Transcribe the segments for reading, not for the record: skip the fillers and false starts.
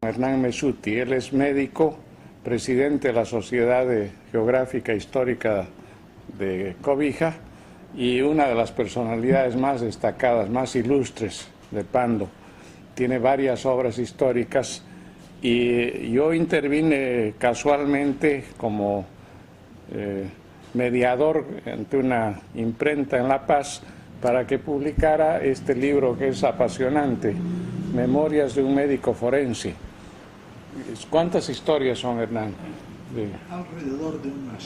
Hernán Messuti. Él es médico, presidente de la Sociedad Geográfica Histórica de Cobija y una de las personalidades más destacadas, más ilustres de Pando. Tiene varias obras históricas y yo intervine casualmente como mediador ante una imprenta en La Paz para que publicara este libro que es apasionante, Memorias de un médico forense. ¿Cuántas historias son, Hernán? Alrededor de unas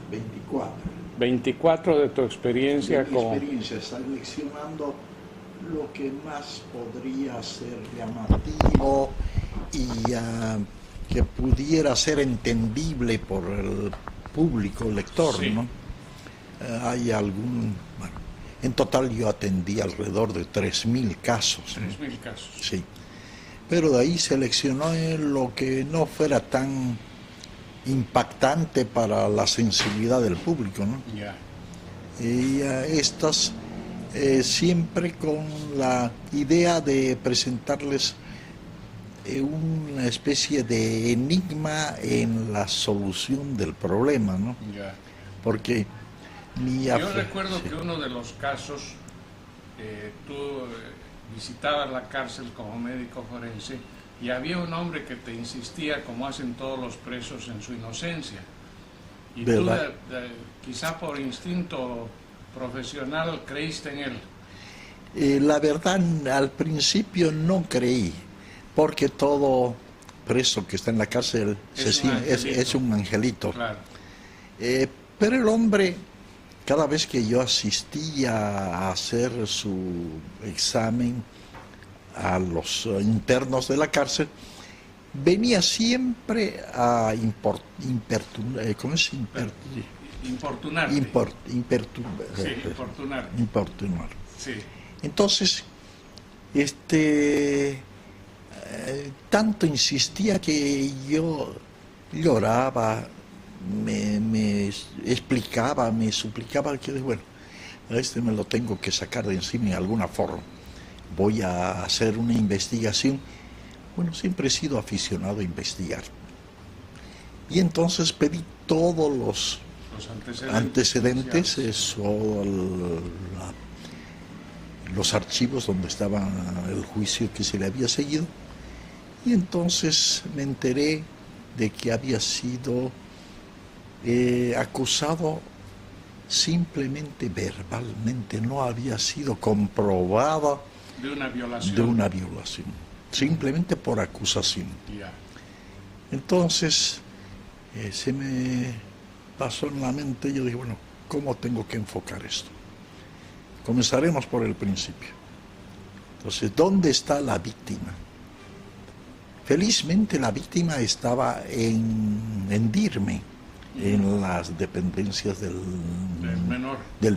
24. 24 de tu experiencia como... experiencia, seleccionando lo que más podría ser llamativo y que pudiera ser entendible por el público lector, sí. ¿No? Hay algún... Bueno, en total yo atendí alrededor de 3.000 casos. 3.000 casos. Sí. Pero de ahí seleccionó lo que no fuera tan impactante para la sensibilidad del público, ¿no? Yeah. Y estas siempre con la idea de presentarles una especie de enigma en la solución del problema, ¿no? Yeah. Porque yo recuerdo que uno de los casos, tú visitabas la cárcel como médico forense y había un hombre que te insistía, como hacen todos los presos, en su inocencia. Y ¿verdad? Tú, quizá por instinto profesional, creíste en él. La verdad, al principio no creí, porque todo preso que está en la cárcel es un angelito. Claro. Pero el hombre, cada vez que yo asistía a hacer su examen a los internos de la cárcel, venía siempre a importunar. Sí. Entonces, tanto insistía que yo lloraba, me explicaba, me suplicaba que, bueno, me lo tengo que sacar de encima de alguna forma. Voy a hacer una investigación. Bueno, siempre he sido aficionado a investigar. Y entonces pedí todos los antecedentes los archivos donde estaba el juicio que se le había seguido. Y entonces me enteré de que había sido acusado simplemente verbalmente, no había sido comprobada de una violación, simplemente por acusación. Yeah. Entonces se me pasó en la mente, yo dije, bueno, ¿cómo tengo que enfocar esto? Comenzaremos por el principio. Entonces, ¿dónde está la víctima? Felizmente la víctima estaba en Dirme, en las dependencias del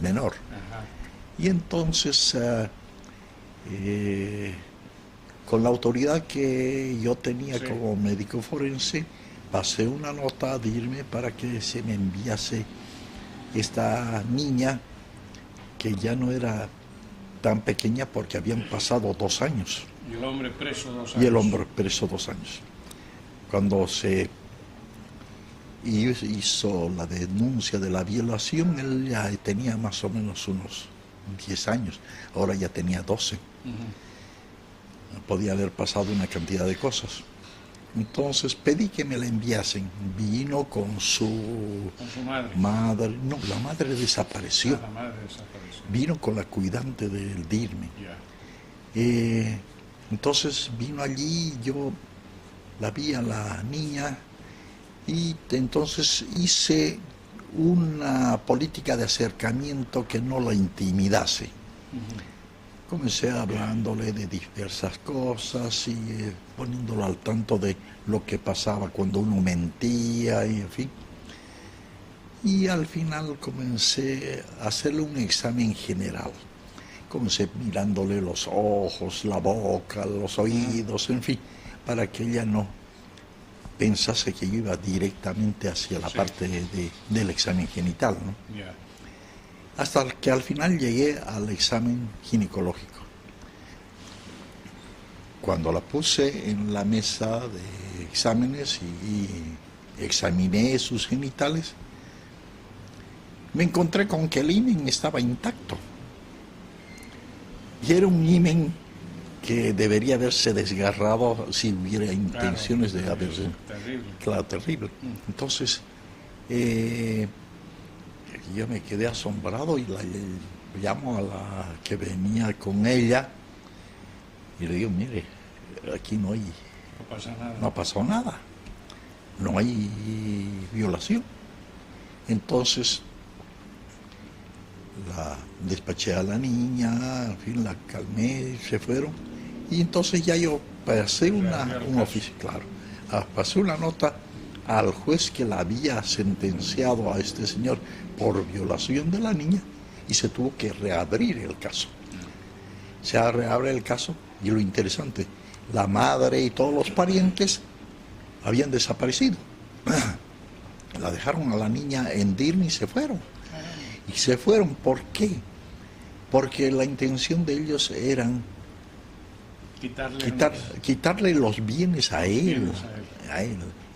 menor. Ajá. Y entonces, con la autoridad que yo tenía como médico forense, pasé una nota a Dirme para que se me enviase esta niña, que ya no era tan pequeña porque habían pasado 2 años. Y el hombre preso 2 años. Y el hombre preso 2 años. Cuando se hizo la denuncia de la violación, él ya tenía más o menos unos 10 años. Ahora ya tenía 12. Uh-huh. Podía haber pasado una cantidad de cosas. Entonces pedí que me la enviasen. Vino con su madre. No, la madre desapareció. La madre desapareció. Vino con la cuidante del Dirme. Yeah. Entonces vino allí, yo la vi a la niña y entonces hice una política de acercamiento que no la intimidase. Uh-huh. Comencé hablándole de diversas cosas y poniéndolo al tanto de lo que pasaba cuando uno mentía y en fin. Y al final comencé a hacerle un examen general. Comencé mirándole los ojos, la boca, los oídos, en fin, para que ella no pensase que yo iba directamente hacia la parte del examen genital, ¿no? Yeah. Hasta que al final llegué al examen ginecológico. cuando la puse en la mesa de exámenes y examiné sus genitales, me encontré con que el himen estaba intacto. Y era un himen que debería haberse desgarrado si hubiera intenciones de haberse... Terrible. Claro, terrible. Entonces, yo me quedé asombrado y llamo a la que venía con ella y le digo, mire, aquí no hay... No pasa nada. No ha pasado nada. No hay violación. Entonces, la despaché a la niña, en fin, la calmé, se fueron. Y entonces ya yo pasé un oficio, claro, pasé una nota al juez que la había sentenciado a este señor por violación de la niña y se tuvo que reabrir el caso. Se reabre el caso y lo interesante, la madre y todos los parientes habían desaparecido. La dejaron a la niña en Dirne y se fueron. Y se fueron, ¿por qué? Porque la intención de ellos eran quitarle los bienes a él.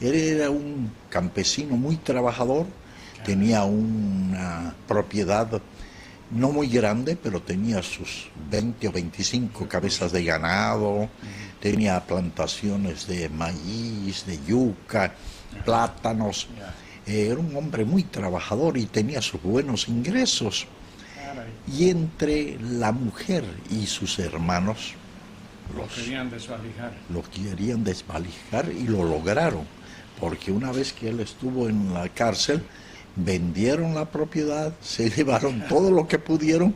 Él era un campesino muy trabajador, tenía una propiedad no muy grande, pero tenía sus 20 o 25 cabezas de ganado, tenía plantaciones de maíz, de yuca, plátanos. Era un hombre muy trabajador y tenía sus buenos ingresos. Y entre la mujer y sus hermanos lo querían desvalijar. Lo querían desvalijar y lo lograron, porque una vez que él estuvo en la cárcel, vendieron la propiedad, se llevaron todo lo que pudieron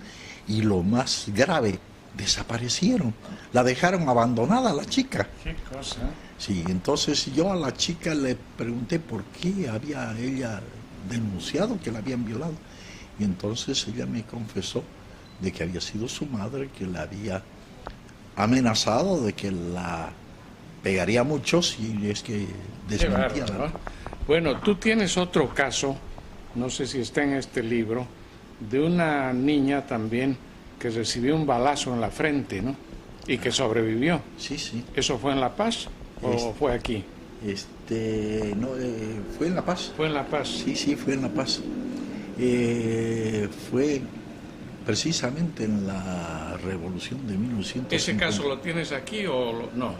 y lo más grave, desaparecieron. La dejaron abandonada a la chica. ¿Qué cosa? Sí, entonces yo a la chica le pregunté por qué había ella denunciado que la habían violado. Y entonces ella me confesó de que había sido su madre que la había amenazado de que la pegaría mucho si es que desmentía. ¿No? Bueno, tú tienes otro caso, no sé si está en este libro, de una niña también que recibió un balazo en la frente, ¿no? Y que sobrevivió. Sí, sí. ¿Eso fue en La Paz o fue aquí? No, fue en La Paz. ¿Fue en La Paz? Sí, sí, fue en La Paz. Fue precisamente en la Revolución de 1950. ¿Ese caso lo tienes aquí o no?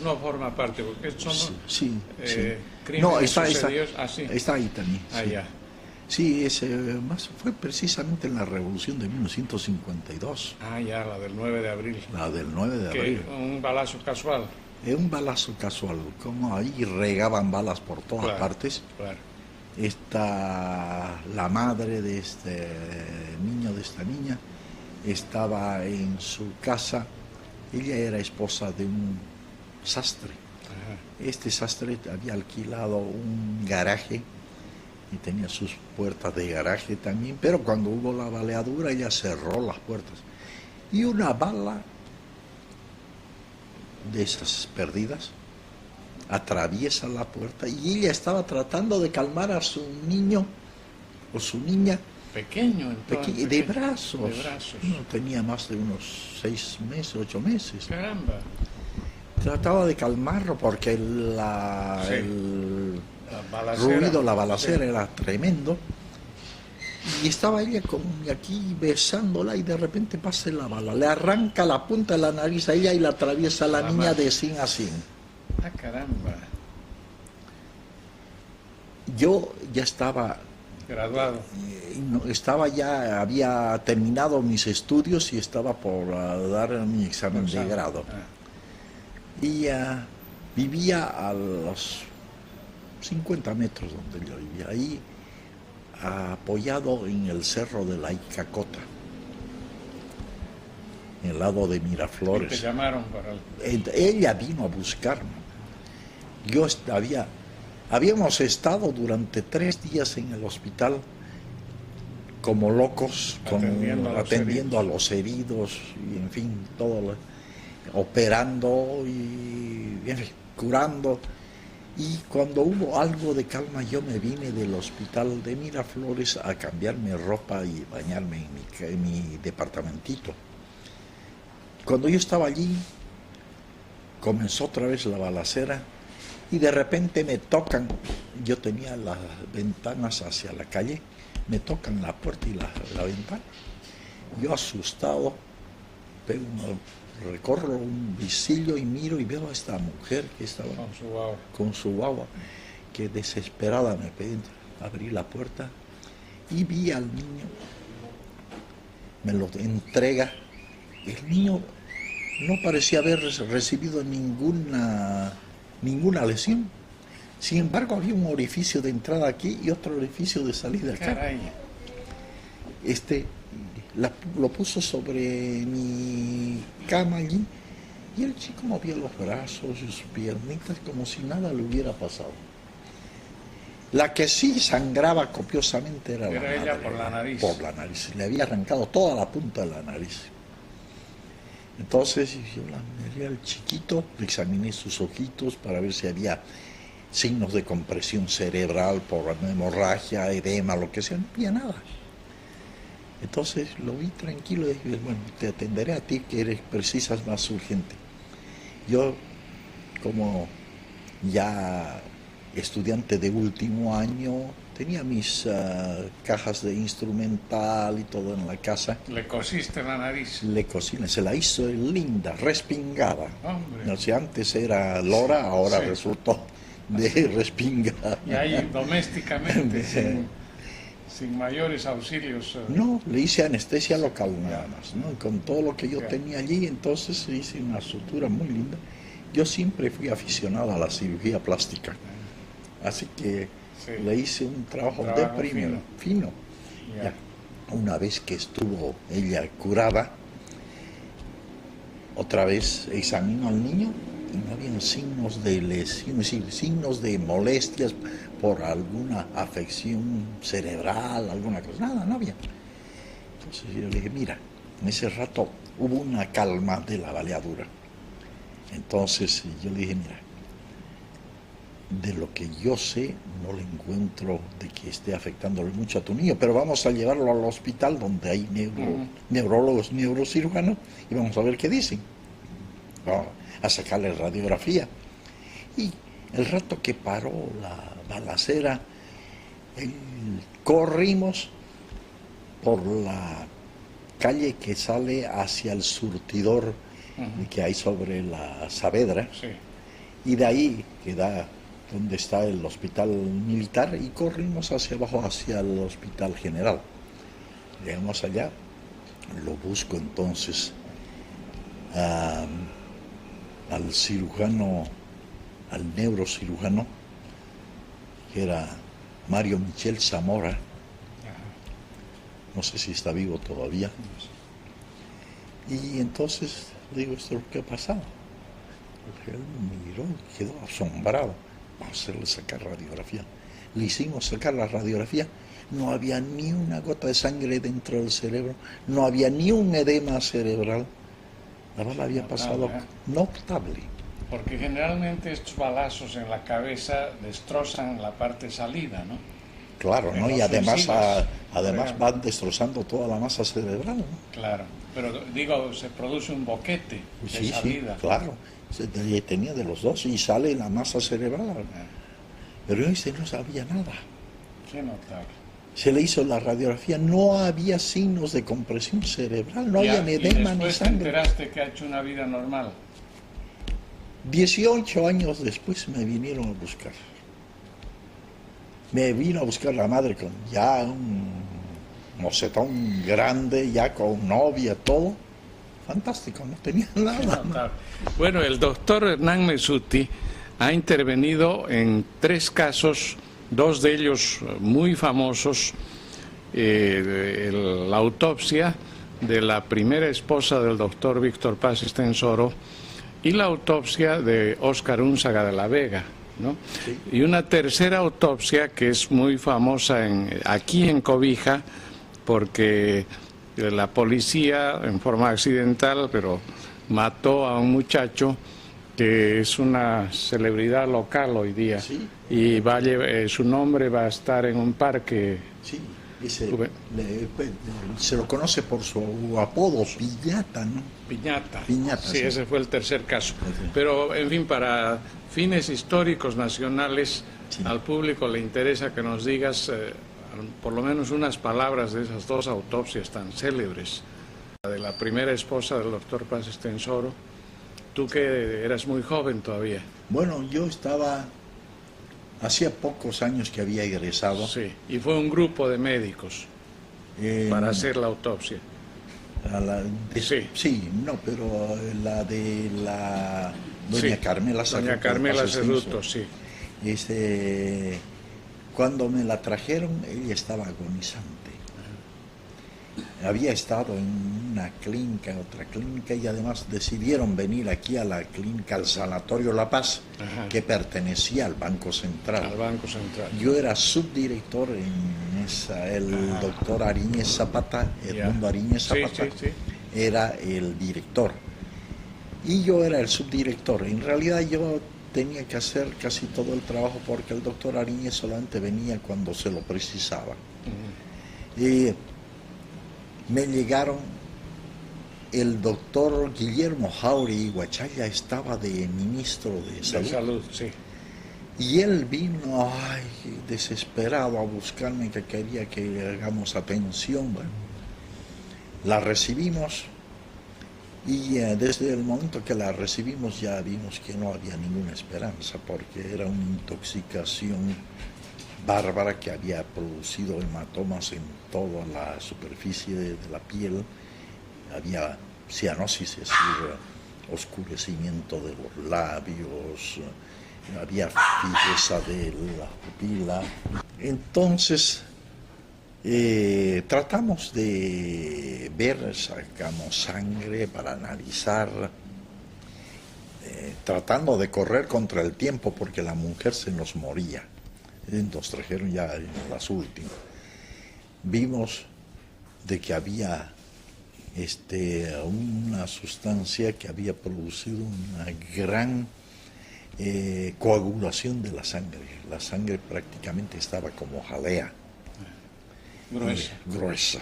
No forma parte, porque son crímenes no, está ahí también. Ah, sí. ya. Sí, fue precisamente en la Revolución de 1952. Ah, ya, la del 9 de abril. La del 9 de abril. Un balazo casual. Un balazo casual, como ahí regaban balas por todas partes. Claro. La madre de este niño, de esta niña, estaba en su casa. Ella era esposa de un sastre. Ajá. Este sastre había alquilado un garaje y tenía sus puertas de garaje también, pero cuando hubo la baleadura ella cerró las puertas. Y una bala de esas perdidas atraviesa la puerta y ella estaba tratando de calmar a su niño o su niña pequeño, entonces, de brazos. No tenía más de unos 6 meses, 8 meses. Caramba. Trataba de calmarlo porque el ruido, la balacera era tremendo. Y estaba ella aquí besándola y de repente pasa la bala. Le arranca la punta de la nariz a ella y la atraviesa a la niña de 100 a 100. Ah, caramba. Yo ya estaba graduado. Había terminado mis estudios y estaba por dar mi examen de grado. Y vivía a los 50 metros donde yo vivía, ahí apoyado en el cerro de la Icacota, en el lado de Miraflores. ¿Y te llamaron para Ella vino a buscarme. Habíamos estado durante 3 días en el hospital como locos, atendiendo a los heridos y en fin, operando y en fin, curando. Y cuando hubo algo de calma, yo me vine del hospital de Miraflores a cambiarme ropa y bañarme en mi departamentito. Cuando yo estaba allí, comenzó otra vez la balacera y de repente me tocan, yo tenía las ventanas hacia la calle, me tocan la puerta y la ventana. Yo asustado, recorro un visillo y miro y veo a esta mujer que estaba con su guagua, que desesperada me pedí abrir la puerta y vi al niño, me lo entrega. El niño no parecía haber recibido ninguna lesión. Sin embargo, había un orificio de entrada aquí y otro orificio de salida acá. Caray. Lo puso sobre mi cama allí y el chico movía los brazos y sus piernitas como si nada le hubiera pasado. La que sí sangraba copiosamente era la madre. Ella por la nariz. Por la nariz. Le había arrancado toda la punta de la nariz. Entonces yo la miré al chiquito, le examiné sus ojitos para ver si había signos de compresión cerebral por hemorragia, edema, lo que sea. No había nada. Entonces lo vi tranquilo y dije, bueno, te atenderé a ti que precisas más urgente. Yo, como ya estudiante de último año, tenía mis cajas de instrumental y todo en la casa. ¿Le cosiste la nariz? Le cosí, se la hizo linda, respingada. Hombre. No sé, antes era lora, ahora Sí. Resultó de respingada. Y ahí domésticamente, sin mayores auxilios. No, le hice anestesia local nada más, ¿no? Con todo lo que yo tenía allí, entonces hice una sutura muy linda. Yo siempre fui aficionado a la cirugía plástica, así que le hice un trabajo de primero, fino. Ya. Una vez que estuvo ella curada, otra vez examinó al niño y no habían signos de lesión, es decir, signos de molestias por alguna afección cerebral, alguna cosa, nada, no había. Entonces yo le dije, mira, en ese rato hubo una calma de la baleadura. Entonces yo le dije, mira, de lo que yo sé, no le encuentro de que esté afectándole mucho a tu niño, pero vamos a llevarlo al hospital donde hay neurólogos, neurocirujanos, y vamos a ver qué dicen. Vamos a sacarle radiografía. Y el rato que paró la balacera, corrimos por la calle que sale hacia el surtidor que hay sobre la Saavedra, y de ahí que da donde está el hospital militar, y corrimos hacia abajo hacia el hospital general. Llegamos allá, lo busco entonces al cirujano, al neurocirujano, que era Mario Michel Zamora, no sé si está vivo todavía, y entonces le digo, ¿esto es lo que ha pasado? Él me miró y quedó asombrado. Vamos a hacerle sacar radiografía. Le hicimos sacar la radiografía, no había ni una gota de sangre dentro del cerebro, no había ni un edema cerebral. La bala había pasado notable. Porque generalmente estos balazos en la cabeza destrozan la parte salida, ¿no? Claro, ¿no? Y además van destrozando toda la masa cerebral, ¿no? Claro, pero digo, se produce un boquete de salida. Sí, claro. Tenía de los dos y sale la masa cerebral. Pero ese no sabía nada. Qué notable. Se le hizo la radiografía, no había signos de compresión cerebral, no había ni edema ni sangre. ¿Y después te enteraste que ha hecho una vida normal? 18 años después me vinieron a buscar. Me vino a buscar la madre con ya un mocetón grande, ya con novia, todo. Fantástico, no tenía nada. Bueno, el doctor Hernán Messuti ha intervenido en 3 casos, 2 de ellos muy famosos, la autopsia de la primera esposa del doctor Víctor Paz Estenssoro y la autopsia de Óscar Únzaga de la Vega, ¿no? Sí. Y una tercera autopsia que es muy famosa aquí en Cobija, porque la policía, en forma accidental, pero mató a un muchacho que es una celebridad local hoy día. Sí. Y su nombre va a estar en un parque Se lo conoce por su apodo, Piñata, ¿no? Piñata. Piñata, sí, ese fue el tercer caso. Sí. Pero, en fin, para fines históricos nacionales, Sí. al público le interesa que nos digas por lo menos unas palabras de esas dos autopsias tan célebres. La de la primera esposa del doctor Paz Estenssoro. Tú que eras muy joven todavía. Bueno, yo hacía pocos años que había egresado. Sí, y fue un grupo de médicos para hacer la autopsia. Sí, no, pero la de la doña Carmela Cerruto. Doña Carmela Cerruto, sí. Cuando me la trajeron, ella estaba agonizante. Había estado en una clínica, otra clínica, y además decidieron venir aquí a la clínica, al Sanatorio La Paz, que pertenecía al Banco Central. Al Banco Central. Yo era subdirector en esa, el doctor Ariñez Zapata, Edmundo Ariñez Zapata, era el director. Y yo era el subdirector. En realidad yo tenía que hacer casi todo el trabajo porque el doctor Ariñez solamente venía cuando se lo precisaba. Me llegaron, el doctor Guillermo Jauregui Guachaya estaba de ministro de Salud. De Salud, sí. Y él vino, desesperado a buscarme, que quería que hagamos atención. Bueno, la recibimos y desde el momento que la recibimos ya vimos que no había ninguna esperanza porque era una intoxicación bárbara que había producido hematomas en toda la superficie de la piel, había cianosis, es decir, oscurecimiento de los labios, había fijeza de la pupila. Entonces tratamos de ver, sacamos sangre para analizar, tratando de correr contra el tiempo porque la mujer se nos moría. Nos trajeron ya en las últimas. Vimos de que había una sustancia que había producido una gran coagulación de la sangre. La sangre prácticamente estaba como jalea. Gruesa.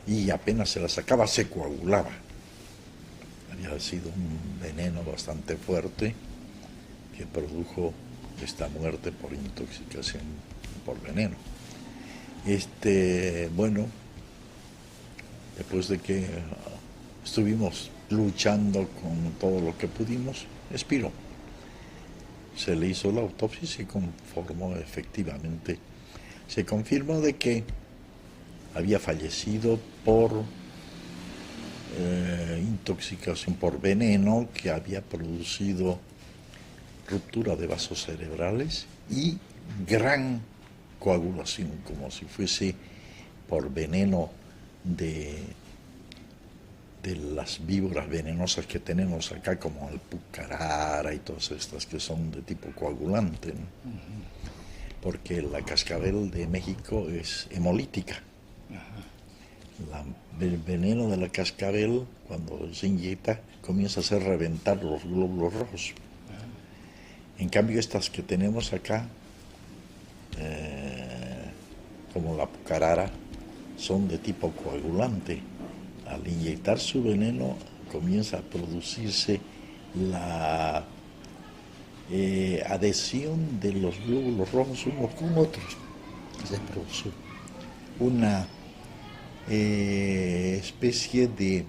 Y apenas se la sacaba, se coagulaba. Había sido un veneno bastante fuerte que produjo esta muerte por intoxicación por veneno. Bueno, después de que estuvimos luchando con todo lo que pudimos, expiró. Se le hizo la autopsia y se conformó efectivamente. Se confirmó de que había fallecido por intoxicación por veneno que había producido ruptura de vasos cerebrales y gran coagulación, como si fuese por veneno de las víboras venenosas que tenemos acá, como el pucarara y todas estas que son de tipo coagulante, ¿no? Porque la cascabel de México es hemolítica. El veneno de la cascabel, cuando se inyecta, comienza a hacer reventar los glóbulos rojos. En cambio, estas que tenemos acá, como la pucarara, son de tipo coagulante. Al inyectar su veneno, comienza a producirse la adhesión de los glóbulos rojos unos con otros. Se produce una especie de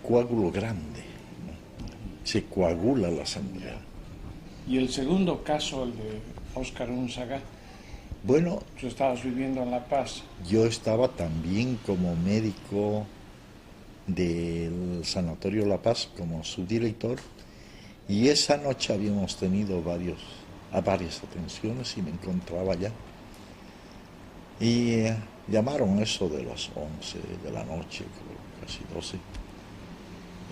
coágulo grande, ¿no? Se coagula la sangre. Y el segundo caso, el de Óscar Unzaga, bueno, tú estabas viviendo en La Paz. Yo estaba también como médico del Sanatorio La Paz, como subdirector, y esa noche habíamos tenido varias atenciones y me encontraba allá. Y llamaron eso de las 11 de la noche, casi 12,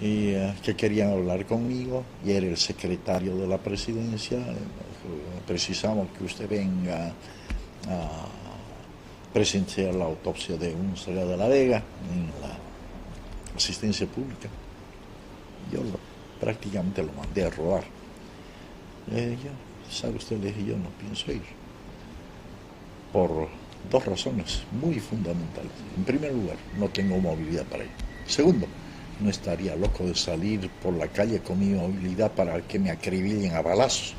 y que querían hablar conmigo, y era el secretario de la presidencia. Precisamos que usted venga a presenciar la autopsia de Unzaga de la Vega en la asistencia pública. Yo prácticamente lo mandé a rodar. ¿Sabe usted? Le dije, yo no pienso ir por dos razones muy fundamentales. En primer lugar, no tengo movilidad para ello. Segundo, no estaría loco de salir por la calle con mi movilidad para que me acribillen a balazos.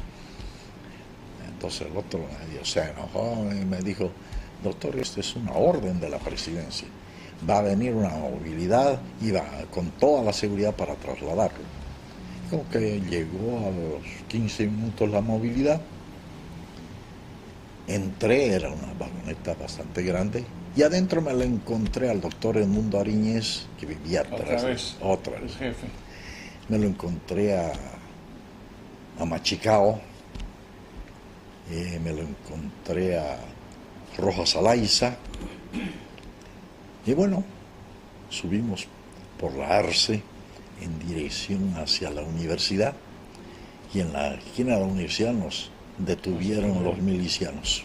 Entonces el otro se enojó y me dijo, doctor, esto es una orden de la presidencia. Va a venir una movilidad y va con toda la seguridad para trasladarlo. Como que llegó a los 15 minutos la movilidad. Entré, era una vagoneta bastante grande, y adentro me lo encontré al doctor Edmundo Ariñez, que vivía atrás. Otra vez. Jefe. Me lo encontré a Machicao, me lo encontré a Rojas Alaiza, y bueno, subimos por la Arce en dirección hacia la universidad, y en la esquina de la universidad nos detuvieron los milicianos,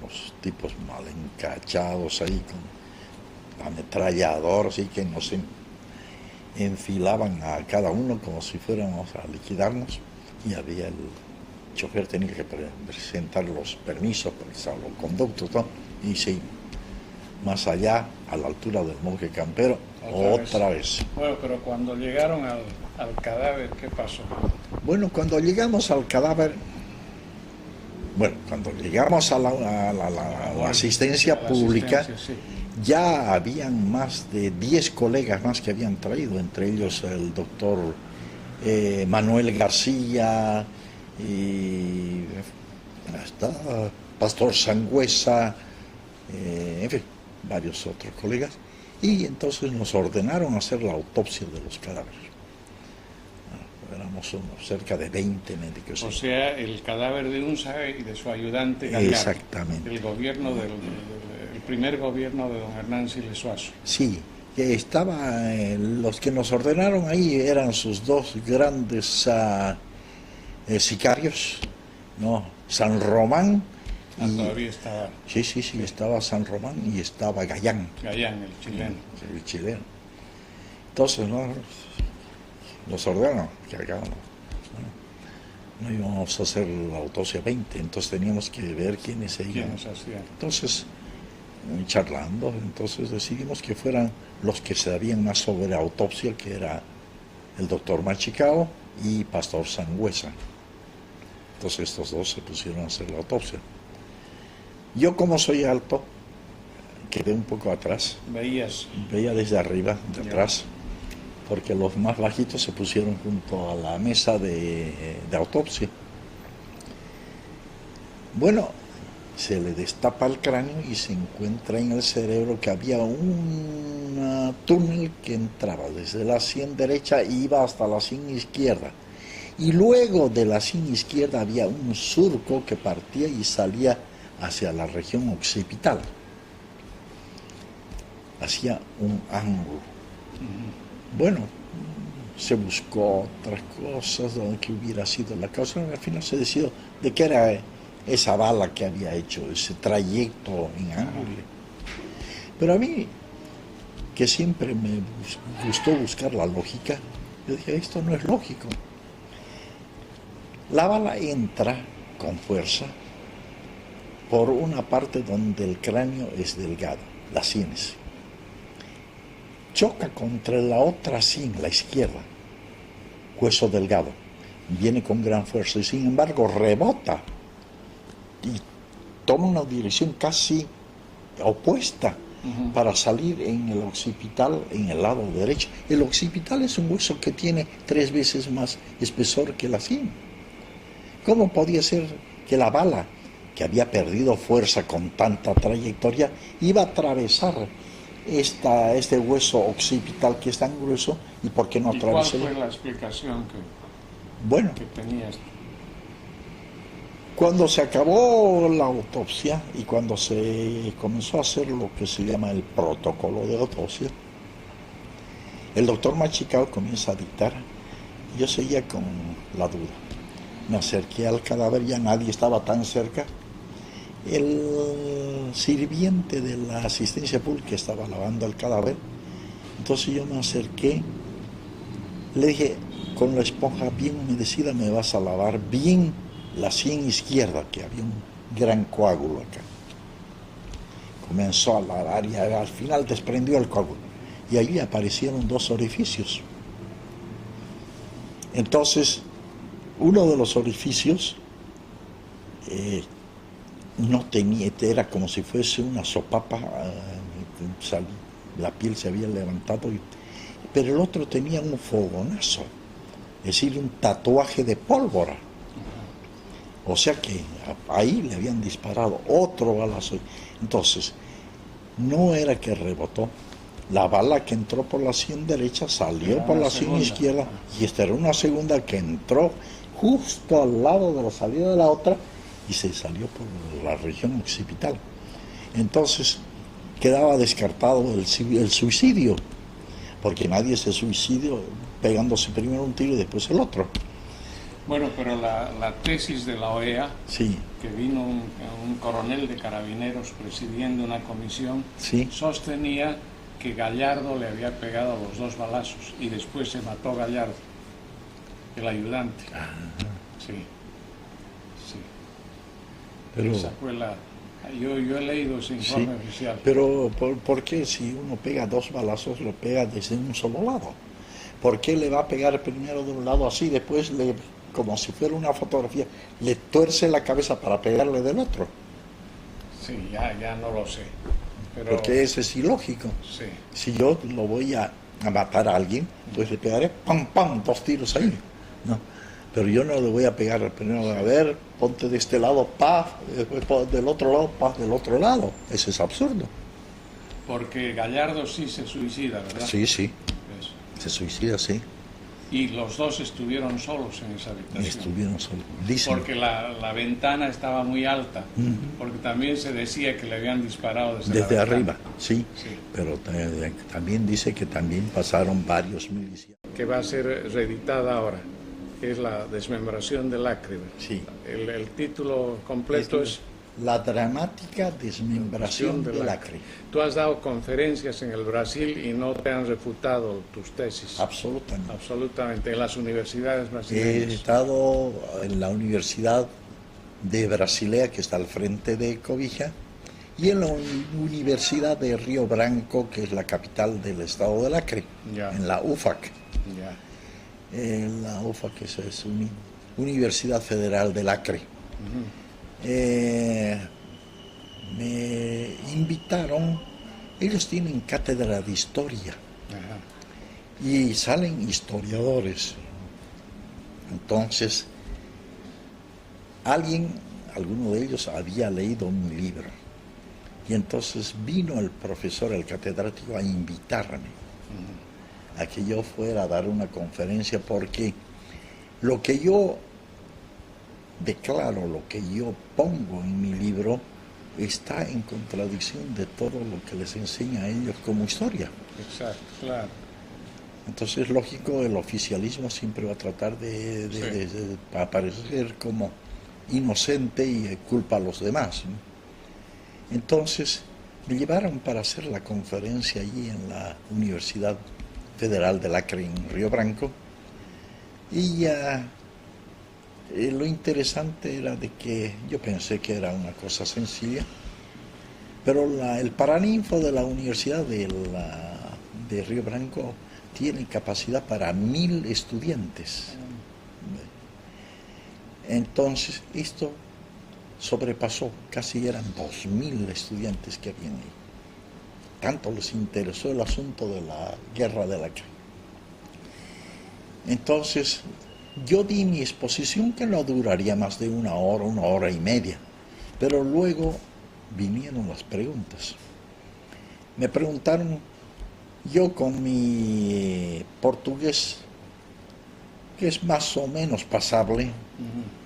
los tipos mal encachados ahí con ametralladores y que nos enfilaban a cada uno como si fuéramos a liquidarnos, y había el chofer tenía que presentar los permisos para los conductos, ¿no? Y sí, más allá, a la altura del Monje Campero, otra vez. Bueno, pero cuando llegaron al cadáver, ¿qué pasó? Bueno, cuando llegamos al cadáver, cuando llegamos a la asistencia pública, sí, ya habían más de 10 colegas más que habían traído, entre ellos el doctor Manuel García, y hasta Pastor Sangüesa, en fin, varios otros colegas, y entonces nos ordenaron hacer la autopsia de los cadáveres. Éramos cerca de 20 médicos. O sea, el cadáver de Unzaga y de su ayudante Gallardo. Exactamente. El gobierno el primer gobierno de don Hernán Siles Suazo. Sí, que los que nos ordenaron ahí eran sus dos grandes sicarios, ¿no? San Román. Todavía estaba. Sí, estaba San Román y estaba Gallán. Gallán, el chileno. El chileno. Entonces, ¿no? Nos ordenaron que hagamos. No íbamos a hacer la autopsia 20, entonces teníamos que ver quiénes iban. Entonces, charlando, entonces decidimos que fueran los que sabían más sobre autopsia, que era el doctor Machicao y Pastor Sangüesa. Entonces estos dos se pusieron a hacer la autopsia. Yo, como soy alto, quedé un poco atrás. Veía desde arriba, de atrás, porque los más bajitos se pusieron junto a la mesa de autopsia. Bueno, se le destapa el cráneo y se encuentra en el cerebro que había un túnel que entraba desde la sien derecha e iba hasta la sien izquierda. Y luego de la sien izquierda había un surco que partía y salía hacia la región occipital. Hacía un ángulo. Bueno, se buscó otras cosas de que hubiera sido la causa, y al final se decidió de que era esa bala que había hecho ese trayecto en ángulo. Pero a mí, que siempre me gustó buscar la lógica, yo dije, esto no es lógico. La bala entra con fuerza por una parte donde el cráneo es delgado, las sienes. Choca contra la otra sien, la izquierda, hueso delgado, viene con gran fuerza y sin embargo rebota y toma una dirección casi opuesta para salir en el occipital, en el lado derecho. El occipital es un hueso que tiene 3 veces más espesor que la sien. ¿Cómo podía ser que la bala, que había perdido fuerza con tanta trayectoria, iba a atravesar este hueso occipital que es tan grueso? ¿Y por qué no atravesó? ¿Cuál fue la explicación que tenías? Cuando se acabó la autopsia y cuando se comenzó a hacer lo que se llama el protocolo de autopsia, el doctor Machicao comienza a dictar. Yo seguía con la duda. Me acerqué al cadáver, ya nadie estaba tan cerca. El sirviente de la asistencia pública estaba lavando el cadáver. Entonces yo me acerqué, le dije, con la esponja bien humedecida me vas a lavar bien la sien izquierda, que había un gran coágulo acá. comenzó a lavar y al final desprendió el coágulo. Y allí aparecieron 2 orificios. Entonces, uno de los orificios no tenía, era como si fuese una sopapa, la piel se había levantado, pero el otro tenía un fogonazo, es decir, un tatuaje de pólvora. O sea que ahí le habían disparado otro balazo. Entonces, no era que rebotó. La bala que entró por la sien derecha salió por la sien izquierda, y esta era una segunda que entró justo al lado de la salida de la otra y se salió por la región occipital. Entonces quedaba descartado el suicidio, porque nadie se suicidió pegándose primero un tiro y después el otro. Bueno, pero la tesis de la OEA, sí, que vino un coronel de carabineros presidiendo una comisión, sí, sostenía que Gallardo le había pegado los 2 balazos y después se mató Gallardo, el ayudante. Sí, sí. Pero, esa fue yo he leído ese informe oficial. Pero ¿por qué si uno pega 2 balazos lo pega desde un solo lado? ¿Por qué le va a pegar primero de un lado así, después como si fuera una fotografía, le tuerce la cabeza para pegarle del otro? Sí, ya no lo sé. Pero, porque eso es ilógico. Sí. Si yo lo voy a matar a alguien, pues le pegaré pam, pam, 2 tiros ahí. No, pero yo no le voy a pegar primero, a ver, ponte de este lado, paz, después del otro lado, paz, del otro lado. Eso es absurdo. Porque Gallardo sí se suicida, ¿verdad? Sí, sí. Eso. Se suicida, sí. Y los 2 estuvieron solos en esa habitación. Estuvieron solos. Dicen. Porque la ventana estaba muy alta. Porque también se decía que le habían disparado desde arriba. Sí. Pero también dice que también pasaron varios milicianos. Que va a ser reeditada ahora, que es La desmembración del Acre. Sí. El título completo es La dramática desmembración del Acre. Tú has dado conferencias en el Brasil y no te han refutado tus tesis. Absolutamente. Absolutamente, en las universidades brasileñas. He estado en la Universidad de Basilea, que está al frente de Cobija, y en la Universidad de Río Branco, que es la capital del estado del Acre, en la UFAC. En la UFAC es Universidad Federal del Acre. Me invitaron, ellos tienen cátedra de historia. Y salen historiadores. Entonces, alguno de ellos había leído mi libro. Y entonces vino el profesor, el catedrático, a invitarme a que yo fuera a dar una conferencia, porque lo que yo declaro, lo que yo pongo en mi libro, está en contradicción de todo lo que les enseña a ellos como historia. Exacto, claro. Entonces, lógico, el oficialismo siempre va a tratar de aparecer como inocente y culpa a los demás, ¿no? Entonces, me llevaron para hacer la conferencia allí en la Universidad Federal del Acre, en Río Branco, y lo interesante era de que yo pensé que era una cosa sencilla, pero el Paraninfo de la Universidad de Río Branco tiene capacidad para 1000 estudiantes. Entonces, esto sobrepasó, casi eran 2000 estudiantes que habían ahí. Tanto les interesó el asunto de la guerra de la Acre. Entonces, yo di mi exposición, que no duraría más de 1 hora y media, pero luego vinieron las preguntas. Me preguntaron, yo con mi portugués, que es más o menos pasable,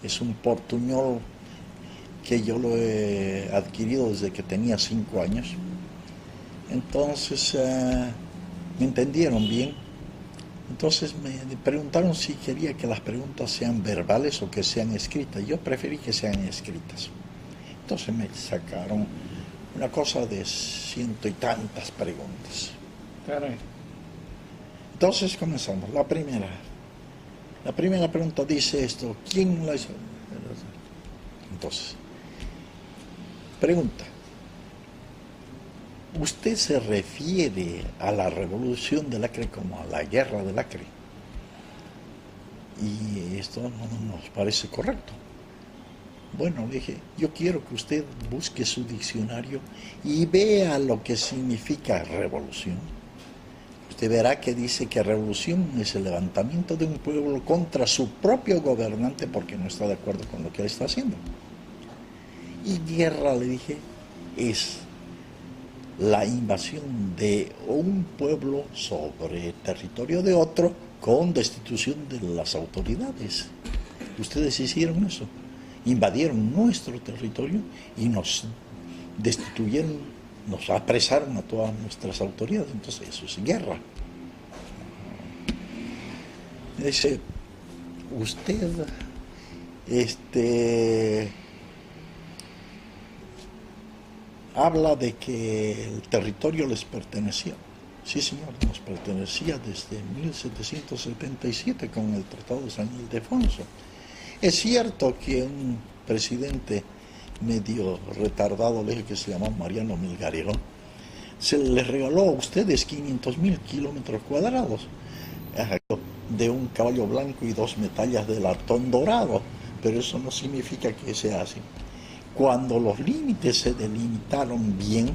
es un portuñol que yo lo he adquirido desde que tenía 5 años, entonces me entendieron bien. Entonces me preguntaron si quería que las preguntas sean verbales o que sean escritas. Yo preferí que sean escritas. Entonces me sacaron una cosa de 100 y tantas preguntas. Caray. Entonces comenzamos. La primera pregunta dice esto: ¿quién la hizo? Entonces, pregunta: usted se refiere a la revolución del Acre como a la guerra del Acre. Y esto no nos parece correcto. Bueno, le dije, yo quiero que usted busque su diccionario y vea lo que significa revolución. Usted verá que dice que revolución es el levantamiento de un pueblo contra su propio gobernante porque no está de acuerdo con lo que él está haciendo. Y guerra, le dije, es la invasión de un pueblo sobre territorio de otro con destitución de las autoridades. Ustedes hicieron eso, invadieron nuestro territorio y nos destituyeron, nos apresaron a todas nuestras autoridades. Entonces eso es guerra. Dice, usted, habla de que el territorio les pertenecía. Sí, señor, nos pertenecía desde 1777 con el Tratado de San Ildefonso. Es cierto que un presidente medio retardado, que se llamó Mariano Melgarejo, se les regaló a ustedes 500.000 kilómetros cuadrados de un caballo blanco y 2 medallas de latón dorado, pero eso no significa que sea así. Cuando los límites se delimitaron bien,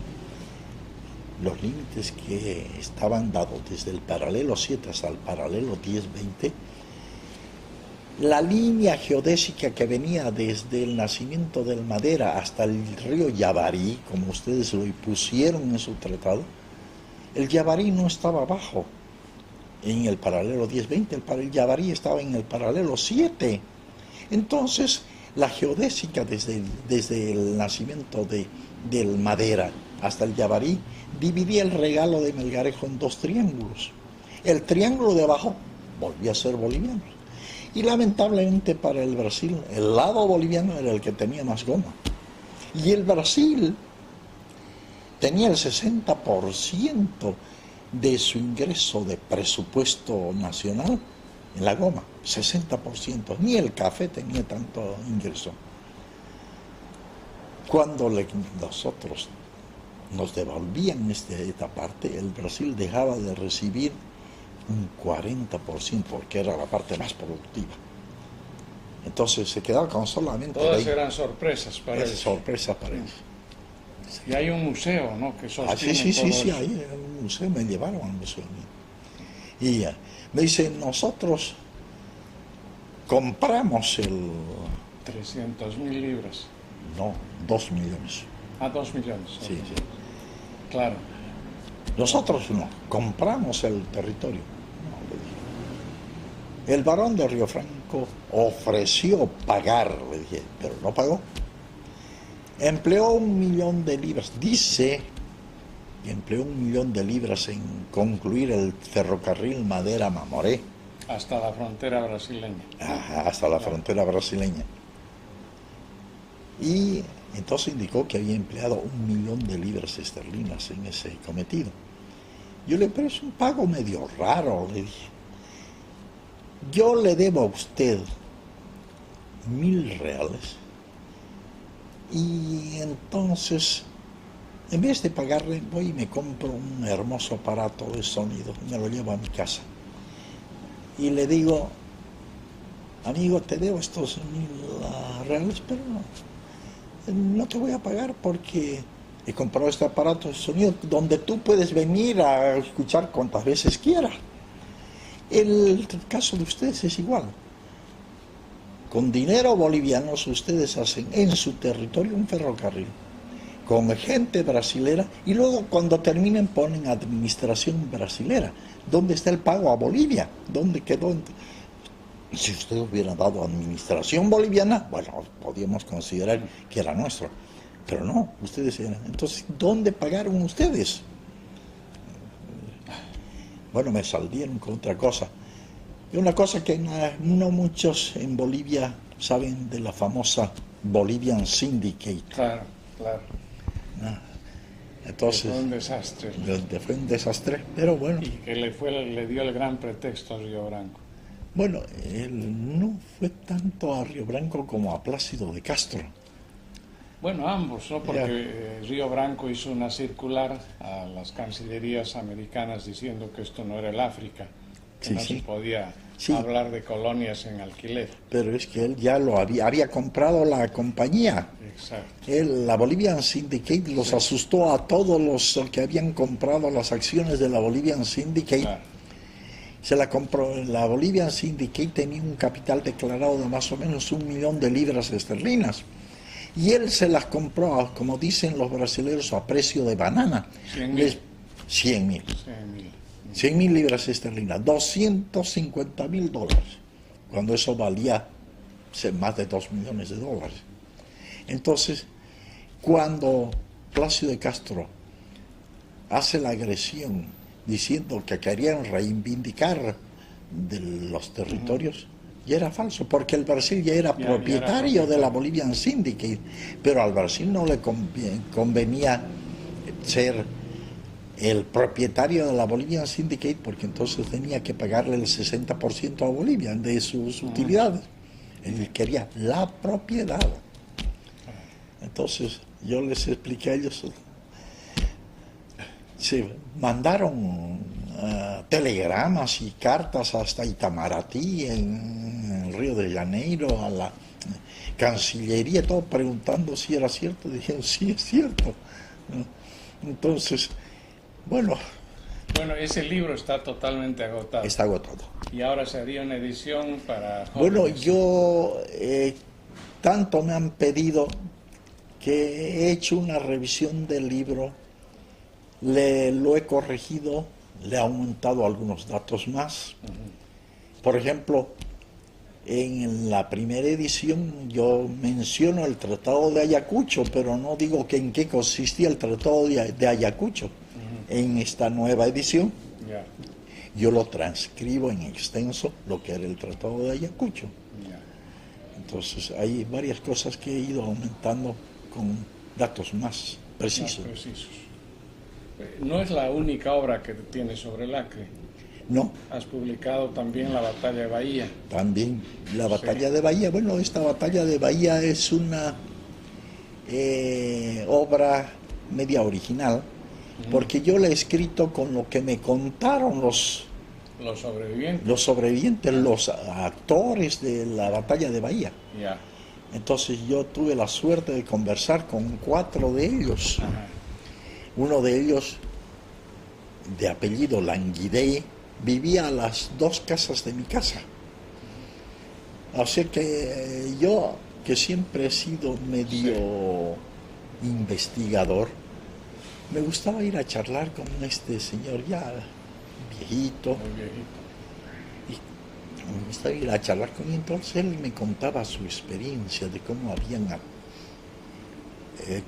los límites que estaban dados desde el paralelo 7 hasta el paralelo 10-20, la línea geodésica que venía desde el nacimiento del Madera hasta el río Yavarí, como ustedes lo pusieron en su tratado, el Yavarí no estaba abajo en el paralelo 10-20, el Yavarí estaba en el paralelo 7. Entonces, la geodésica desde el nacimiento del Madera hasta el Yavarí dividía el regalo de Melgarejo en 2 triángulos. El triángulo de abajo volvía a ser boliviano. Y lamentablemente para el Brasil, el lado boliviano era el que tenía más goma. Y el Brasil tenía el 60% de su ingreso de presupuesto nacional en la goma, 60%. Ni el café tenía tanto ingreso. Cuando nosotros nos devolvían esta parte, el Brasil dejaba de recibir un 40%, porque era la parte más productiva. Entonces se quedaba con solamente... Todas eran sorpresas para ellos. Sorpresas para ellos. Y hay un museo, ¿no?, que sostiene sí, ahí en un museo, me llevaron al museo. Y me dicen, nosotros compramos el... 300.000 libras. No, 2 millones. 2 millones. Sí. Claro. Nosotros no, compramos el territorio. No, le dije. El barón de Río Franco ofreció pagar, le dije, pero no pagó. Empleó 1 millón de libras, dice que empleó 1 millón de libras en concluir el ferrocarril Madera-Mamoré. Hasta la frontera brasileña. Ajá, hasta la frontera brasileña. Y entonces indicó que había empleado 1 millón de libras esterlinas en ese cometido. Yo le dije, pero es un pago medio raro, le dije. Yo le debo a usted 1.000 reales y entonces, en vez de pagarle, voy y me compro un hermoso aparato de sonido, me lo llevo a mi casa. Y le digo, amigo, te debo estos 1.000 reales, pero no te voy a pagar porque he comprado este aparato de sonido donde tú puedes venir a escuchar cuantas veces quieras. El caso de ustedes es igual. Con dinero boliviano ustedes hacen en su territorio un ferrocarril con gente brasilera y luego cuando terminen ponen administración brasilera. ¿Dónde está el pago a Bolivia? ¿Dónde quedó? Si ustedes hubieran dado administración boliviana, bueno, podríamos considerar que era nuestro. Pero no, ustedes eran. Entonces, ¿dónde pagaron ustedes? Bueno, me salieron con otra cosa. Y una cosa que no muchos en Bolivia saben de la famosa Bolivian Syndicate. Claro. Entonces, fue un desastre. Fue un desastre, pero bueno. Y que le dio el gran pretexto a Río Branco. Bueno, él no fue tanto a Río Branco como a Plácido de Castro. Bueno, ambos, ¿no? Porque Río Branco hizo una circular a las cancillerías americanas diciendo que esto no era el África, que Sí, no sí. se podía Sí. hablar de colonias en alquiler. Pero es que él ya lo había comprado la compañía. Exacto. La Bolivian Syndicate los Sí. asustó a todos los que habían comprado las acciones de la Bolivian Syndicate. Claro. Se la compró. La Bolivian Syndicate tenía un capital declarado de más o menos 1 millón de libras esterlinas. Y él se las compró, como dicen los brasileños, a precio de banana. 100.000. 100.000. 100.000. 100.000 libras esterlinas, $250.000, cuando eso valía más de 2 millones de dólares. Entonces, cuando Plácido de Castro hace la agresión diciendo que querían reivindicar de los territorios, ya era falso, porque el Brasil ya era propietario de la Bolivian Syndicate, pero al Brasil no le convenía ser el propietario de la Bolivian Syndicate, porque entonces tenía que pagarle el 60% a Bolivia de sus utilidades. Él quería la propiedad. Entonces yo les expliqué a ellos, se mandaron telegramas y cartas hasta Itamaraty, en el Río de Janeiro, a la Cancillería, todo preguntando si era cierto. Dijeron, sí, es cierto. Entonces, bueno, ese libro está totalmente agotado. está agotado. Y ahora se haría una edición para jóvenes. Bueno, yo tanto me han pedido que he hecho una revisión del libro, lo he corregido, le he aumentado algunos datos más. Por ejemplo, en la primera edición yo menciono el Tratado de Ayacucho, pero no digo que en qué consistía el Tratado de Ayacucho. En esta nueva edición yo lo transcribo en extenso, lo que era el Tratado de Ayacucho. Entonces hay varias cosas que he ido aumentando con datos más precisos. No es la única obra que tienes sobre el Acre. No. Has publicado también la Batalla de Bahía. También la Batalla de Bahía. Bueno, esta Batalla de Bahía es una obra media original, porque yo la he escrito con lo que me contaron los sobrevivientes, los actores de la Batalla de Bahía. Entonces yo tuve la suerte de conversar con 4 de ellos. Uno de ellos, de apellido Languidé, vivía a las 2 casas de mi casa. Así que yo, que siempre he sido medio investigador, me gustaba ir a charlar con este señor ya viejito. Y me gustaba ir a charlar con él. Entonces él me contaba su experiencia de cómo habían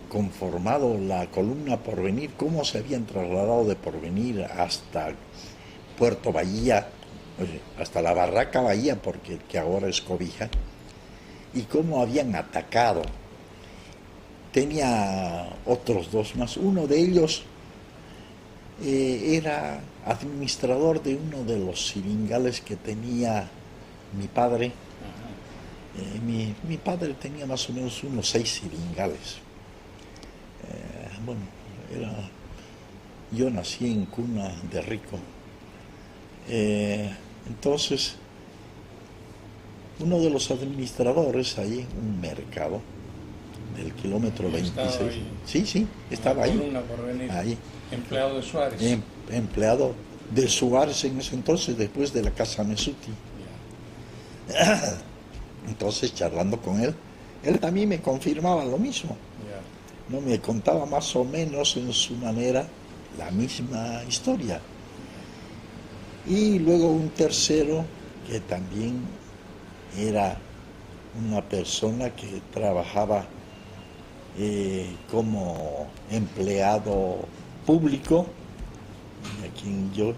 conformado la columna Porvenir, cómo se habían trasladado de Porvenir hasta Puerto Bahía, hasta la Barraca Bahía, porque que ahora es Cobija, y cómo habían atacado. Tenía otros 2 más. Uno de ellos era administrador de uno de los siringales que tenía mi padre. Mi padre tenía más o menos unos 6 siringales. Bueno, yo nací en cuna de rico. Entonces, uno de los administradores ahí, un mercado del kilómetro 26. Sí, estaba ahí. Ahí. Empleado de Suárez. Empleado de Suárez en ese entonces, después de la Casa Mesuti. Entonces, charlando con él también me confirmaba lo mismo. No me contaba más o menos en su manera la misma historia. Y luego un tercero que también era una persona que trabajaba como empleado público, a quien yo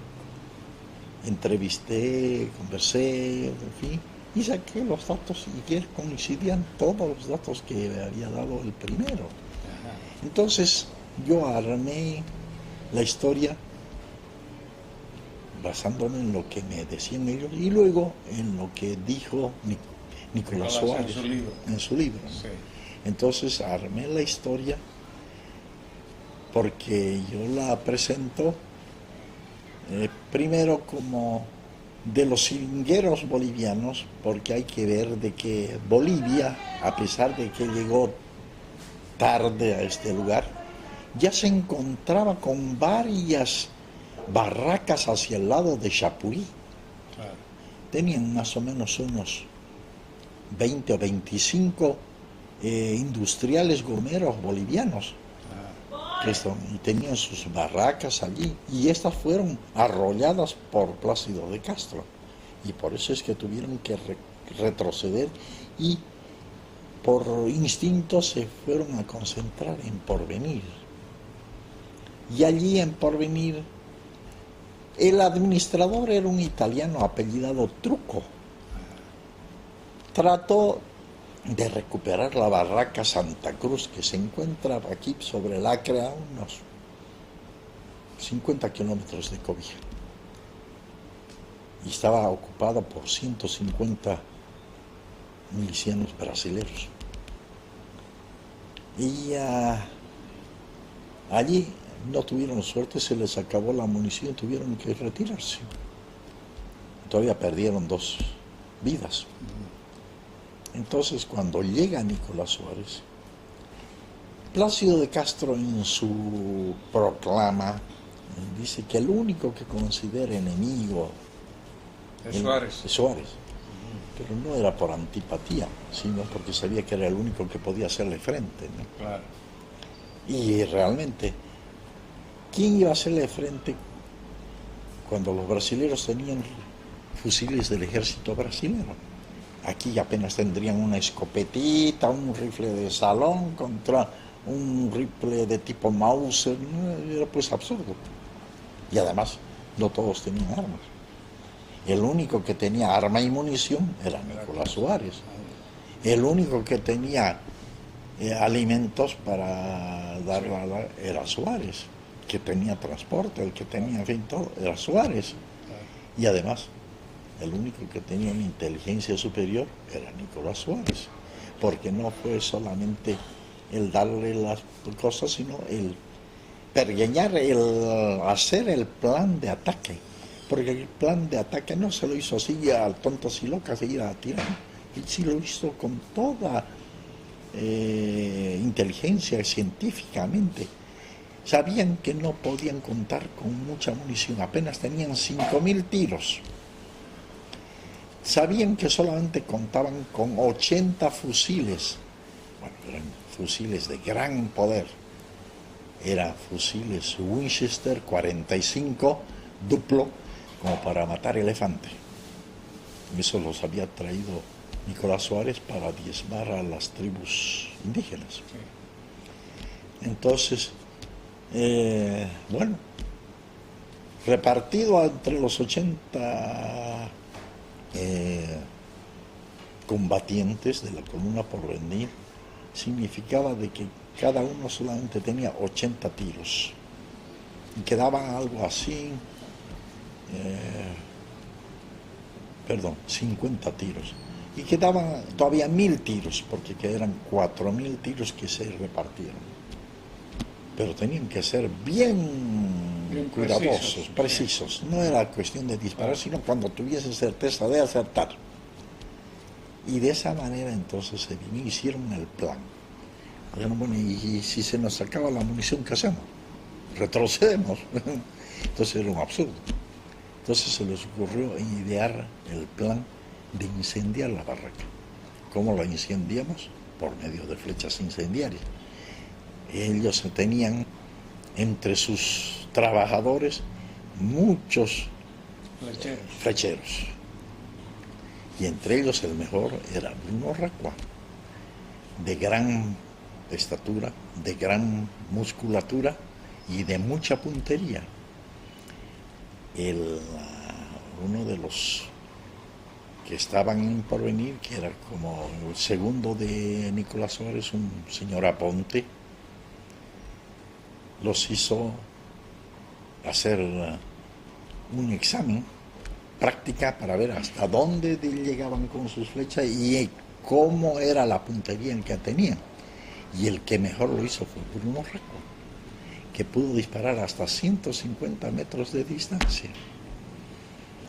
entrevisté, conversé, en fin, y saqué los datos y que coincidían todos los datos que había dado el primero. Entonces yo armé la historia basándome en lo que me decían ellos y luego en lo que dijo Nicolás Suárez en su libro. Sí. Entonces armé la historia porque yo la presento primero como de los siringueros bolivianos, porque hay que ver de que Bolivia, a pesar de que llegó tarde a este lugar, ya se encontraba con varias barracas hacia el lado de Chapurí. Claro. Tenían más o menos unos 20 o 25 industriales gomeros bolivianos y tenían sus barracas allí, y estas fueron arrolladas por Plácido de Castro, y por eso es que tuvieron que retroceder y por instinto se fueron a concentrar en Porvenir. Y allí en Porvenir el administrador era un italiano apellidado Trucco. Trató de recuperar la barraca Santa Cruz, que se encuentra aquí sobre el Acre a unos 50 kilómetros de Cobija. Y estaba ocupada por 150 milicianos brasileños. Y allí no tuvieron suerte, se les acabó la munición y tuvieron que retirarse. Todavía perdieron 2 vidas. Entonces, cuando llega Nicolás Suárez, Plácido de Castro en su proclama dice que el único que considera enemigo es Suárez. Pero no era por antipatía, sino porque sabía que era el único que podía hacerle frente, ¿no? Claro. Y realmente, ¿quién iba a hacerle frente cuando los brasileños tenían fusiles del ejército brasileño? Aquí apenas tendrían una escopetita, un rifle de salón contra un rifle de tipo Mauser. Era pues absurdo. Y además, no todos tenían armas. El único que tenía arma y munición era Nicolás Suárez. El único que tenía alimentos para dar era Suárez. Que tenía transporte, el que tenía, en fin, todo, era Suárez. Y además, el único que tenía una inteligencia superior era Nicolás Suárez, porque no fue solamente el darle las cosas, sino el pergeñar, el hacer el plan de ataque, porque el plan de ataque no se lo hizo así al tontos y locas de ir a tirar, él sí lo hizo con toda inteligencia científicamente. Sabían que no podían contar con mucha munición, apenas tenían 5.000 tiros. Sabían que solamente contaban con 80 fusiles, bueno, eran fusiles de gran poder, eran fusiles Winchester 45 duplo, como para matar elefante. Eso los había traído Nicolás Suárez para diezmar a las tribus indígenas. Entonces, bueno, repartido entre los 80 combatientes de la Comuna Porvenir, significaba de que cada uno solamente tenía 80 tiros y quedaban algo así, 50 tiros, y quedaban todavía 1.000 tiros, porque eran 4.000 tiros que se repartieron, pero tenían que ser bien cuidadosos, precisos. No era cuestión de disparar, sino cuando tuviesen certeza de acertar. Y de esa manera entonces se hicieron el plan. Dijeron, bueno, y si se nos acaba la munición, ¿qué hacemos? Retrocedemos. Entonces era un absurdo. Entonces se les ocurrió idear el plan de incendiar la barraca. ¿Cómo la incendiamos? Por medio de flechas incendiarias. Ellos tenían entre sus trabajadores muchos flecheros. Y entre ellos el mejor era Bruno Racua, de gran estatura, de gran musculatura y de mucha puntería. Uno de los que estaban en Porvenir, que era como el segundo de Nicolás Suárez, un señor Aponte, los hizo hacer un examen, práctica, para ver hasta dónde llegaban con sus flechas y cómo era la puntería en que tenían. Y el que mejor lo hizo fue Bruno Racua, que pudo disparar hasta 150 metros de distancia.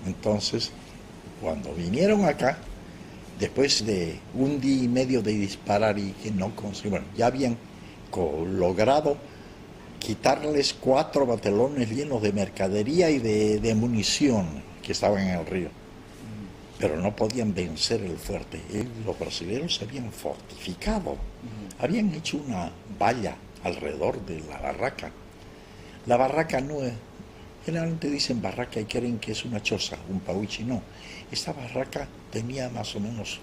Entonces, cuando vinieron acá, después de un día y medio de disparar y que no consiguieron, ya habían logrado quitarles 4 batelones llenos de mercadería y de munición que estaban en el río. Pero no podían vencer el fuerte. Los brasileños se habían fortificado, habían hecho una valla alrededor de la barraca. La barraca no es, generalmente dicen barraca y creen que es una choza, un pauichi, no. Esta barraca tenía más o menos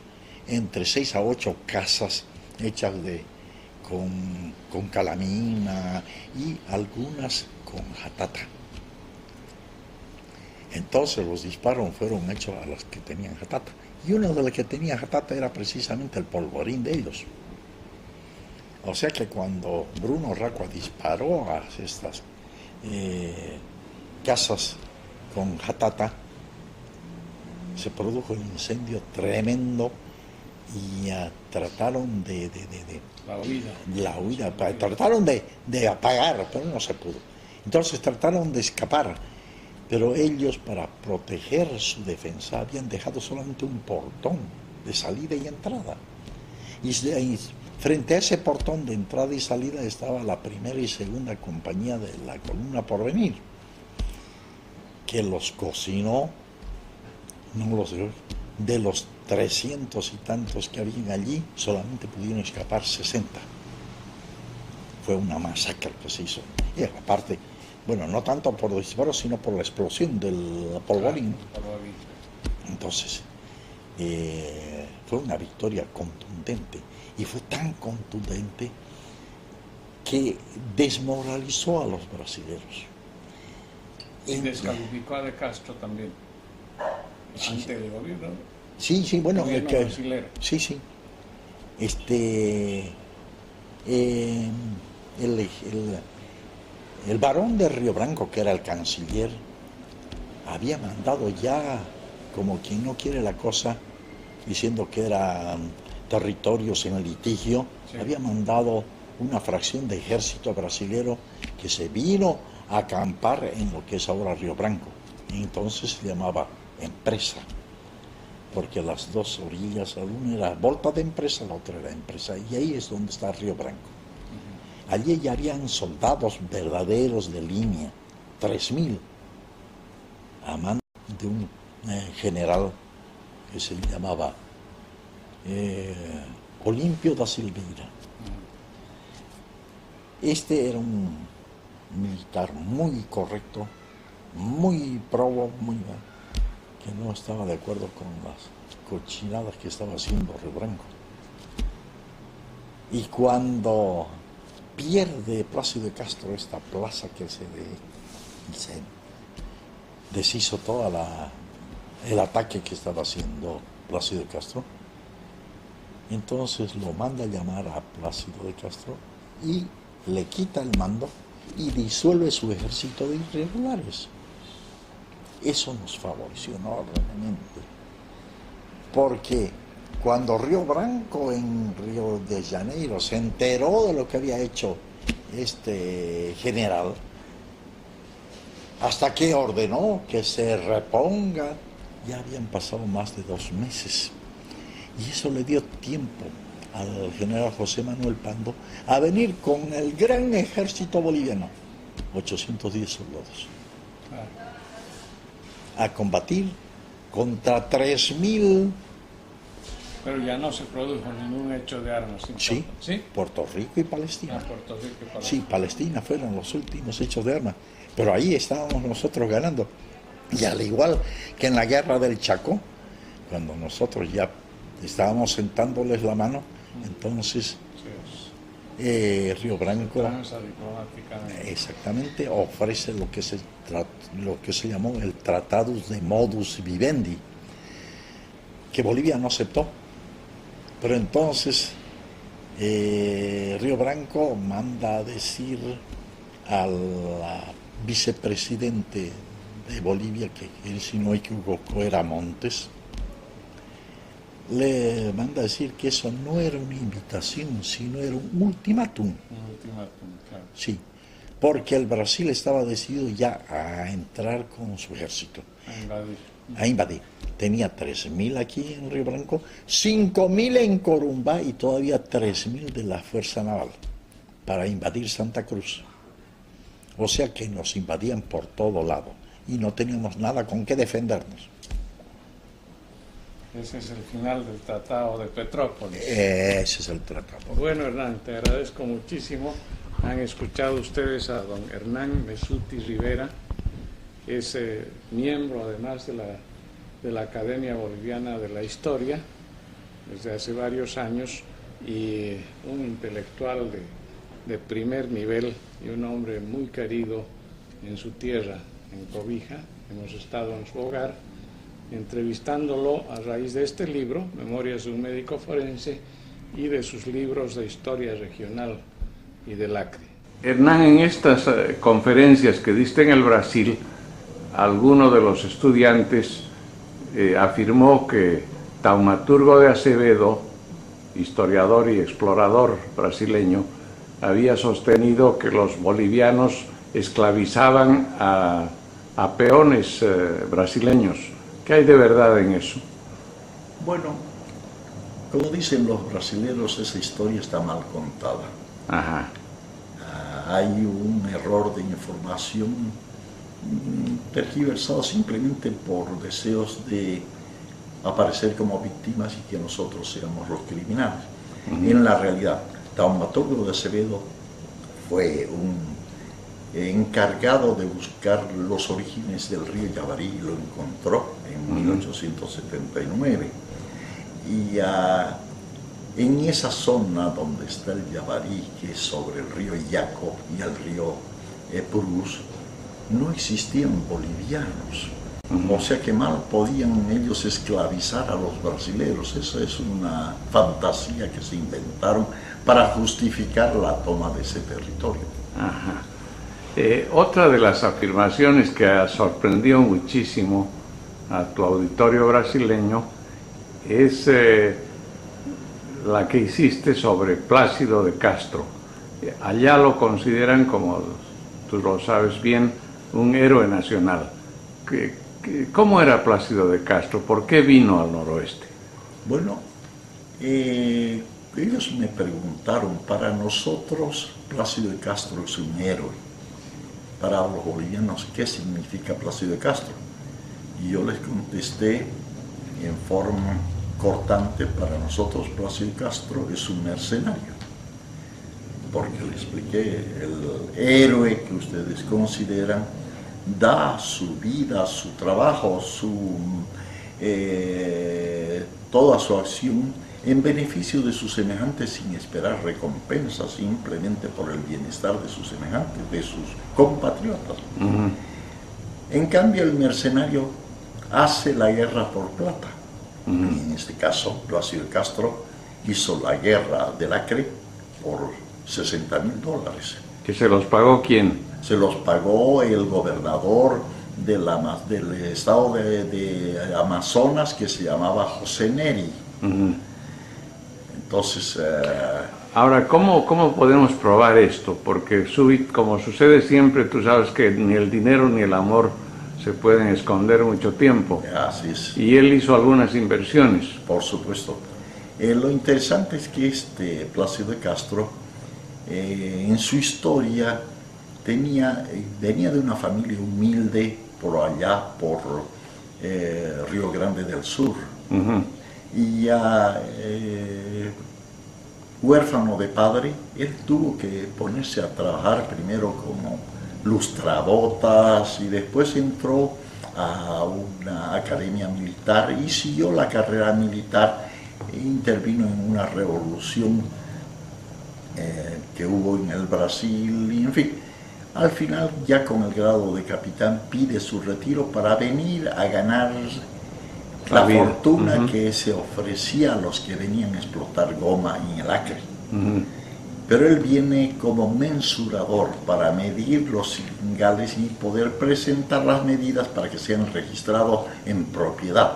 entre 6 a 8 casas hechas con calamina y algunas con jatata. Entonces los disparos fueron hechos a los que tenían jatata. Y uno de los que tenía jatata era precisamente el polvorín de ellos. O sea que cuando Bruno Racua disparó a estas casas con jatata, se produjo un incendio tremendo y trataron de la huida, trataron de apagar, pero no se pudo. Entonces trataron de escapar, pero ellos, para proteger su defensa, habían dejado solamente un portón de salida y entrada. Y frente a ese portón de entrada y salida estaba la primera y segunda compañía de la columna Porvenir, que los cocinó, de los 300 y tantos que habían allí, solamente pudieron escapar 60. Fue una masacre que se hizo. Y aparte, bueno, no tanto por los disparos, sino por la explosión del polvorín. Entonces, fue una victoria contundente. Y fue tan contundente que desmoralizó a los brasileños. Y descalificó a De Castro también. Antes del gobierno. Sí, bueno, brasilero. Sí. El barón de Río Branco, que era el canciller, había mandado ya, como quien no quiere la cosa, diciendo que eran territorios en litigio, sí. Había mandado una fracción de ejército brasilero que se vino a acampar en lo que es ahora Río Branco. Y entonces se llamaba Empresa, porque las dos orillas, la una era Volta de Empresa, la otra era Empresa, y ahí es donde está Río Branco. Allí ya habían soldados verdaderos de línea, 3.000, a mano de un general que se llamaba Olímpio da Silveira. Este era un militar muy correcto, muy probo, que no estaba de acuerdo con las cochinadas que estaba haciendo Río Branco. Y cuando pierde Plácido de Castro esta plaza que se deshizo todo el ataque que estaba haciendo Plácido de Castro, entonces lo manda a llamar a Plácido de Castro y le quita el mando y disuelve su ejército de irregulares. Eso nos favoreció enormemente, porque cuando Río Branco en Río de Janeiro se enteró de lo que había hecho este general, hasta que ordenó que se reponga, ya habían pasado más de 2 meses. Y eso le dio tiempo al general José Manuel Pando a venir con el gran ejército boliviano, 810 soldados, a combatir contra 3.000. Pero ya no se produjo ningún hecho de armas. Sí, Puerto Rico y Palestina. Puerto Rico y Palestina. Sí, Palestina fueron los últimos hechos de armas. Pero ahí estábamos nosotros ganando. Y al igual que en la guerra del Chaco, cuando nosotros ya estábamos sentándoles la mano, entonces Río Branco exactamente ofrece lo que se llamó el Tratado de Modus Vivendi, que Bolivia no aceptó. Pero entonces Río Branco manda a decir al vicepresidente de Bolivia, que si no equivoco era Montes, le manda a decir que eso no era una invitación, sino era un ultimátum. Un ultimátum, claro. Sí, porque el Brasil estaba decidido ya a entrar con su ejército, A invadir. a invadir. Tenía 3.000 aquí en Río Branco, 5.000 en Corumbá y todavía 3.000 de la Fuerza Naval para invadir Santa Cruz. O sea que nos invadían por todo lado y no teníamos nada con qué defendernos. Ese es el final del Tratado de Petrópolis. Ese es el tratado. Bueno, Hernán, te agradezco muchísimo. Han escuchado ustedes a don Hernán Mesuti Rivera, que es miembro además de la Academia Boliviana de la Historia desde hace varios años y un intelectual de primer nivel y un hombre muy querido en su tierra, en Cobija. Hemos estado en su hogar entrevistándolo a raíz de este libro, Memorias de un médico forense, y de sus libros de historia regional y del Acre. Hernán, en estas conferencias que diste en el Brasil, alguno de los estudiantes afirmó que Taumaturgo de Acevedo, historiador y explorador brasileño, había sostenido que los bolivianos esclavizaban a peones brasileños. ¿Qué hay de verdad en eso? Bueno, como dicen los brasileños, esa historia está mal contada. Ajá. Hay un error de información tergiversado simplemente por deseos de aparecer como víctimas y que nosotros seamos los criminales. En la realidad, Taumaturgo de Acevedo fue un encargado de buscar los orígenes del río Yavarí y lo encontró en 1879. Y en esa zona donde está el Yavarí, que es sobre el río Yaco y el río Purús, no existían bolivianos. O sea que mal podían ellos esclavizar a los brasileños. Esa es una fantasía que se inventaron para justificar la toma de ese territorio. Ajá. Otra de las afirmaciones que sorprendió muchísimo a tu auditorio brasileño es la que hiciste sobre Plácido de Castro. Allá lo consideran, como tú lo sabes bien, un héroe nacional. ¿Cómo era Plácido de Castro? ¿Por qué vino al noroeste? Bueno, ellos me preguntaron, para nosotros Plácido de Castro es un héroe. Para los bolivianos, ¿qué significa Plácido de Castro? Y yo les contesté en forma cortante, para nosotros Plácido de Castro es un mercenario. Porque le expliqué, el héroe que ustedes consideran da su vida, su trabajo, toda su acción en beneficio de sus semejantes sin esperar recompensa, simplemente por el bienestar de sus semejantes, de sus compatriotas. En cambio, el mercenario hace la guerra por plata. Y en este caso, Plácido de Castro hizo la guerra del Acre por $60.000. ¿Que se los pagó quién? Se los pagó el gobernador del estado de Amazonas, que se llamaba José Neri. Entonces... Ahora, ¿cómo podemos probar esto? Porque como sucede siempre, tú sabes que ni el dinero ni el amor se pueden esconder mucho tiempo. Así es. Y él hizo algunas inversiones. Por supuesto. Lo interesante es que Plácido de Castro, en su historia, venía de una familia humilde por allá, por Río Grande del Sur. Y ya huérfano de padre, él tuvo que ponerse a trabajar primero como lustrabotas y después entró a una academia militar y siguió la carrera militar e intervino en una revolución que hubo en el Brasil y en fin. Al final, ya con el grado de capitán, pide su retiro para venir a ganar la fortuna que se ofrecía a los que venían a explotar goma en el Acre. Pero él viene como mensurador para medir los cingales y poder presentar las medidas para que sean registrados en propiedad.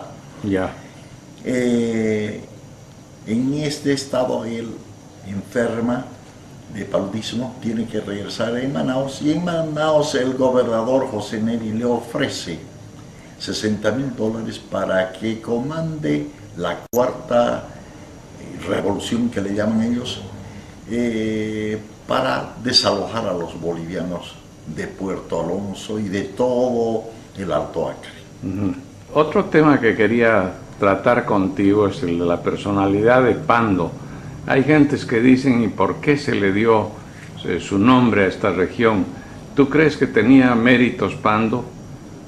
En este estado él enferma de paludismo, tiene que regresar a Manaus, y en Manaus el gobernador José Neri le ofrece $60,000 para que comande la cuarta revolución, que le llaman ellos, para desalojar a los bolivianos de Puerto Alonso y de todo el Alto Acre. Otro tema que quería tratar contigo es el de la personalidad de Pando. Hay gentes que dicen, ¿y por qué se le dio su nombre a esta región? ¿Tú crees que tenía méritos Pando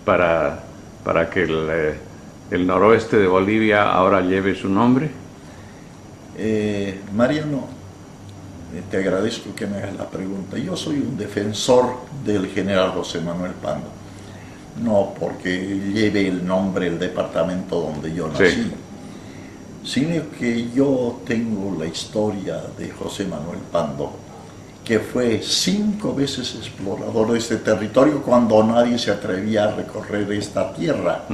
para que el noroeste de Bolivia ahora lleve su nombre? Mariano, te agradezco que me hagas la pregunta. Yo soy un defensor del general José Manuel Pando, no porque lleve el nombre del departamento donde yo nací, sí, sino que yo tengo la historia de José Manuel Pando, que fue 5 veces explorador de este territorio cuando nadie se atrevía a recorrer esta tierra.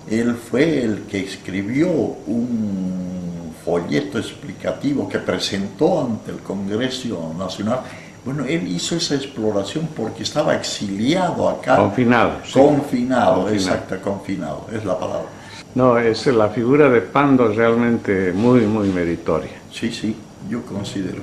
Él fue el que escribió un folleto explicativo que presentó ante el Congreso Nacional. Bueno, él hizo esa exploración porque estaba exiliado acá. Confinado. Sí. Confinado, exacto, confinado, es la palabra. No, la figura de Pando es realmente muy, muy meritoria. Sí, sí, yo considero.